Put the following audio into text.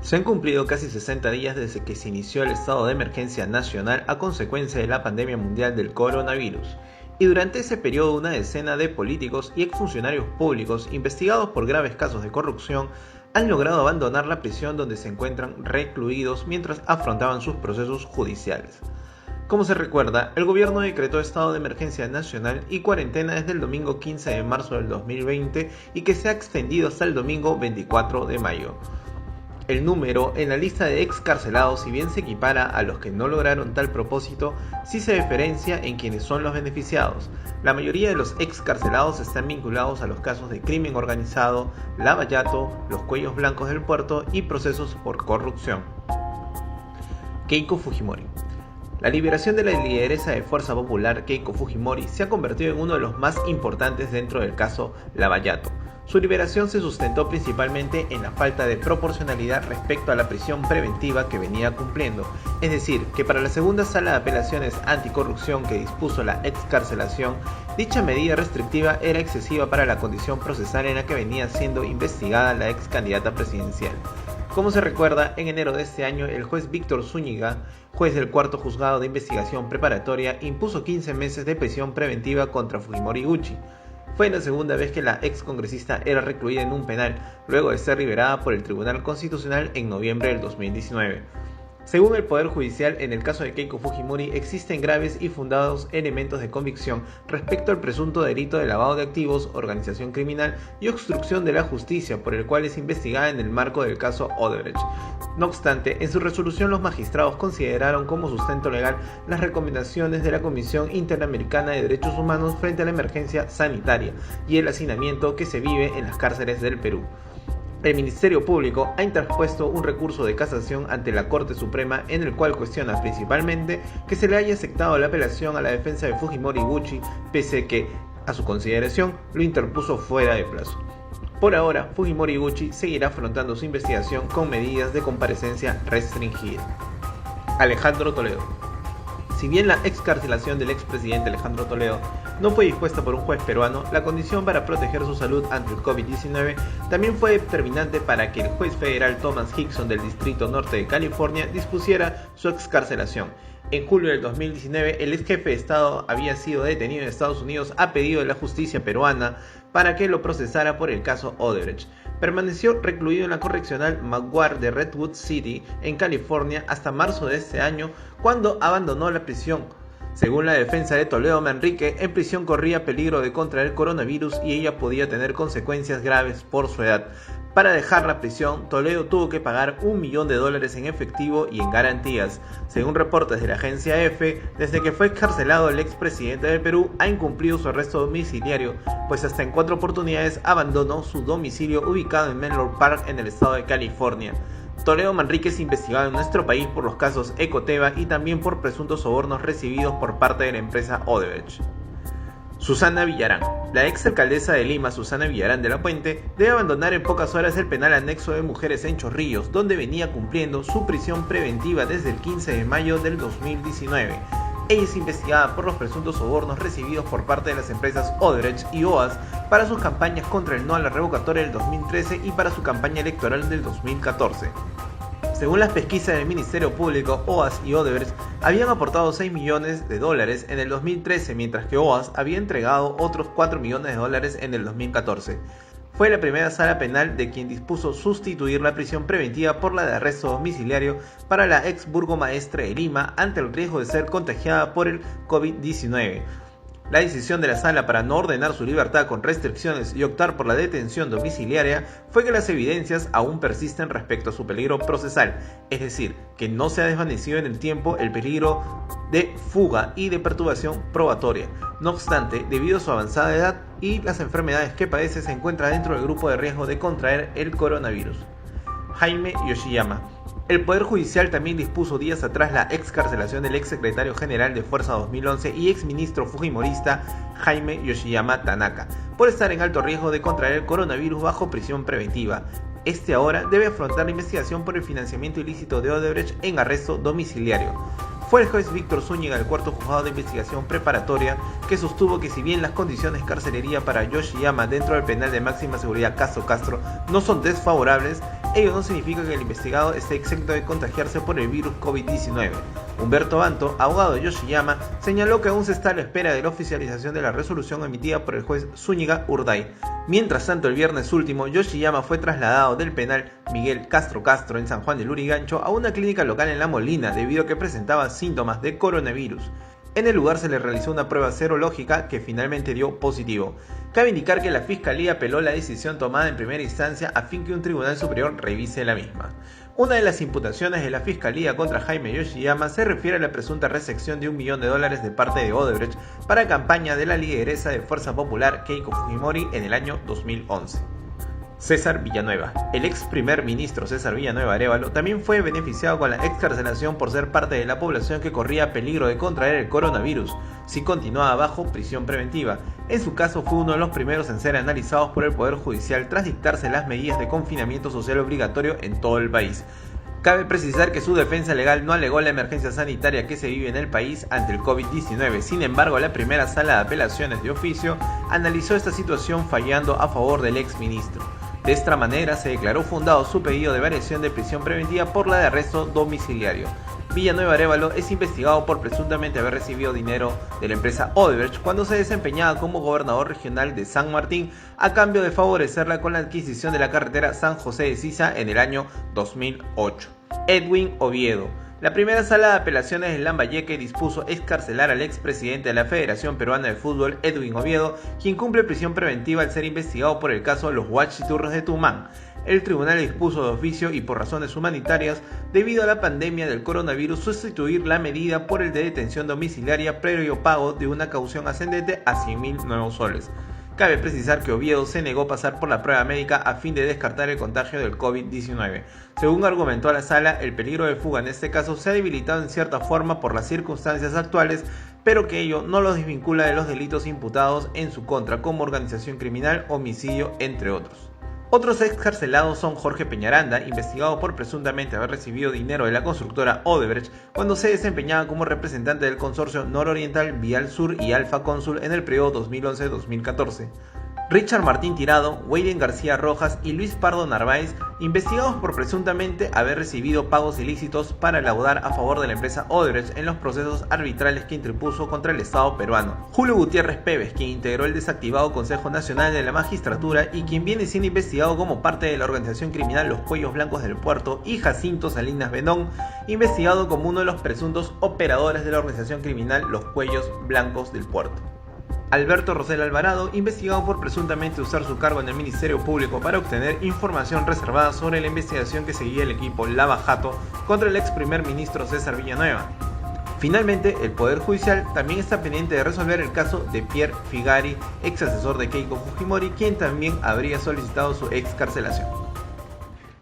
Se han cumplido casi 60 días desde que se inició el estado de emergencia nacional a consecuencia de la pandemia mundial del coronavirus, y durante ese periodo una decena de políticos y exfuncionarios públicos investigados por graves casos de corrupción han logrado abandonar la prisión donde se encuentran recluidos mientras afrontaban sus procesos judiciales. Como se recuerda, el gobierno decretó estado de emergencia nacional y cuarentena desde el domingo 15 de marzo del 2020 y que se ha extendido hasta el domingo 24 de mayo. El número en la lista de excarcelados, si bien se equipara a los que no lograron tal propósito, sí se diferencia en quienes son los beneficiados. La mayoría de los excarcelados están vinculados a los casos de crimen organizado, lavallato, los cuellos blancos del puerto y procesos por corrupción. Keiko Fujimori. La liberación de la lideresa de Fuerza Popular, Keiko Fujimori, se ha convertido en uno de los más importantes dentro del caso Lavallato. Su liberación se sustentó principalmente en la falta de proporcionalidad respecto a la prisión preventiva que venía cumpliendo, es decir, que para la segunda sala de apelaciones anticorrupción que dispuso la excarcelación, dicha medida restrictiva era excesiva para la condición procesal en la que venía siendo investigada la ex candidata presidencial. Como se recuerda, en enero de este año, el juez Víctor Zúñiga, juez del cuarto juzgado de investigación preparatoria, impuso 15 meses de prisión preventiva contra Fujimori Gucci. Fue la segunda vez que la ex congresista era recluida en un penal, luego de ser liberada por el Tribunal Constitucional en noviembre del 2019. Según el Poder Judicial, en el caso de Keiko Fujimori existen graves y fundados elementos de convicción respecto al presunto delito de lavado de activos, organización criminal y obstrucción de la justicia, por el cual es investigada en el marco del caso Odebrecht. No obstante, en su resolución los magistrados consideraron como sustento legal las recomendaciones de la Comisión Interamericana de Derechos Humanos frente a la emergencia sanitaria y el hacinamiento que se vive en las cárceles del Perú. El Ministerio Público ha interpuesto un recurso de casación ante la Corte Suprema en el cual cuestiona principalmente que se le haya aceptado la apelación a la defensa de Fujimori Gucci, pese que, a su consideración, lo interpuso fuera de plazo. Por ahora, Fujimori Gucci seguirá afrontando su investigación con medidas de comparecencia restringida. Alejandro Toledo. Si bien la excarcelación del expresidente Alejandro Toledo no fue dispuesta por un juez peruano, la condición para proteger su salud ante el COVID-19 también fue determinante para que el juez federal Thomas Hickson del Distrito Norte de California dispusiera su excarcelación. En julio del 2019, el ex jefe de Estado había sido detenido en Estados Unidos a pedido de la justicia peruana para que lo procesara por el caso Odebrecht. Permaneció recluido en la correccional McGuire de Redwood City, en California, hasta marzo de este año, cuando abandonó la prisión. Según la defensa de Toledo Manrique, en prisión corría peligro de contraer coronavirus y ella podía tener consecuencias graves por su edad. Para dejar la prisión, Toledo tuvo que pagar $1 millón en efectivo y en garantías. Según reportes de la agencia EFE, desde que fue excarcelado el expresidente del Perú ha incumplido su arresto domiciliario, pues hasta en 4 oportunidades abandonó su domicilio ubicado en Menlo Park en el estado de California. Toledo Manrique es investigado en nuestro país por los casos Ecoteva y también por presuntos sobornos recibidos por parte de la empresa Odebrecht. Susana Villarán. La ex alcaldesa de Lima, Susana Villarán de la Puente, debe abandonar en pocas horas el penal anexo de mujeres en Chorrillos, donde venía cumpliendo su prisión preventiva desde el 15 de mayo del 2019. Ella es investigada por los presuntos sobornos recibidos por parte de las empresas Odebrecht y OAS para sus campañas contra el no a la revocatoria del 2013 y para su campaña electoral del 2014. Según las pesquisas del Ministerio Público, OAS y Odebrecht habían aportado $6 millones en el 2013, mientras que OAS había entregado otros $4 millones en el 2014. Fue la primera sala penal de quien dispuso sustituir la prisión preventiva por la de arresto domiciliario para la ex burgomaestra de Lima ante el riesgo de ser contagiada por el COVID-19. La decisión de la sala para no ordenar su libertad con restricciones y optar por la detención domiciliaria fue que las evidencias aún persisten respecto a su peligro procesal, es decir, que no se ha desvanecido en el tiempo el peligro de fuga y de perturbación probatoria. No obstante, debido a su avanzada edad y las enfermedades que padece, se encuentra dentro del grupo de riesgo de contraer el coronavirus. Jaime Yoshiyama. El Poder Judicial también dispuso días atrás la excarcelación del exsecretario general de Fuerza 2011 y exministro fujimorista Jaime Yoshiyama Tanaka, por estar en alto riesgo de contraer el coronavirus bajo prisión preventiva. Este ahora debe afrontar la investigación por el financiamiento ilícito de Odebrecht en arresto domiciliario. Fue el juez Víctor Zúñiga del cuarto juzgado de investigación preparatoria que sostuvo que si bien las condiciones de carcelería para Yoshiyama dentro del penal de máxima seguridad Castro no son desfavorables, ello no significa que el investigado esté exento de contagiarse por el virus COVID-19. Humberto Banto, abogado de Yoshiyama, señaló que aún se está a la espera de la oficialización de la resolución emitida por el juez Zúñiga Urday. Mientras tanto, el viernes último, Yoshiyama fue trasladado del penal Miguel Castro Castro en San Juan del Lurigancho a una clínica local en La Molina debido a que presentaba síntomas de coronavirus. En el lugar se le realizó una prueba serológica que finalmente dio positivo. Cabe indicar que la Fiscalía apeló la decisión tomada en primera instancia a fin que un tribunal superior revise la misma. Una de las imputaciones de la Fiscalía contra Jaime Yoshiyama se refiere a la presunta recepción de $1 millón de parte de Odebrecht para campaña de la lideresa de Fuerza Popular Keiko Fujimori en el año 2011. César Villanueva. El ex primer ministro César Villanueva Arévalo también fue beneficiado con la excarcelación por ser parte de la población que corría peligro de contraer el coronavirus si continuaba bajo prisión preventiva. En su caso fue uno de los primeros en ser analizados por el Poder Judicial tras dictarse las medidas de confinamiento social obligatorio en todo el país. Cabe precisar que su defensa legal no alegó la emergencia sanitaria que se vive en el país ante el COVID-19. Sin embargo, la primera sala de apelaciones de oficio analizó esta situación fallando a favor del ex ministro. De esta manera se declaró fundado su pedido de variación de prisión preventiva por la de arresto domiciliario. Villanueva Arévalo es investigado por presuntamente haber recibido dinero de la empresa Odebrecht cuando se desempeñaba como gobernador regional de San Martín a cambio de favorecerla con la adquisición de la carretera San José de Sisa en el año 2008. Edwin Oviedo. La primera sala de apelaciones de Lambayeque dispuso excarcelar al expresidente de la Federación Peruana de Fútbol, Edwin Oviedo, quien cumple prisión preventiva al ser investigado por el caso de los Huachiturros de Tumán. El tribunal dispuso de oficio y por razones humanitarias, debido a la pandemia del coronavirus, sustituir la medida por el de detención domiciliaria previo pago de una caución ascendente a 100.000 nuevos soles. Cabe precisar que Oviedo se negó a pasar por la prueba médica a fin de descartar el contagio del COVID-19. Según argumentó la sala, el peligro de fuga en este caso se ha debilitado en cierta forma por las circunstancias actuales, pero que ello no los desvincula de los delitos imputados en su contra, como organización criminal, homicidio, entre otros. Otros excarcelados son Jorge Peñaranda, investigado por presuntamente haber recibido dinero de la constructora Odebrecht cuando se desempeñaba como representante del consorcio Nororiental, Vial Sur y Alfa Cónsul en el periodo 2011-2014. Richard Martín Tirado, Weyden García Rojas y Luis Pardo Narváez, investigados por presuntamente haber recibido pagos ilícitos para laudar a favor de la empresa Odebrecht en los procesos arbitrales que interpuso contra el Estado peruano. Julio Gutiérrez Pérez, quien integró el desactivado Consejo Nacional de la Magistratura y quien viene siendo investigado como parte de la organización criminal Los Cuellos Blancos del Puerto, y Jacinto Salinas Benón, investigado como uno de los presuntos operadores de la organización criminal Los Cuellos Blancos del Puerto. Alberto Rosel Alvarado, investigado por presuntamente usar su cargo en el Ministerio Público para obtener información reservada sobre la investigación que seguía el equipo Lava Jato contra el ex primer ministro César Villanueva. Finalmente, el Poder Judicial también está pendiente de resolver el caso de Pierre Figari, ex asesor de Keiko Fujimori, quien también habría solicitado su excarcelación.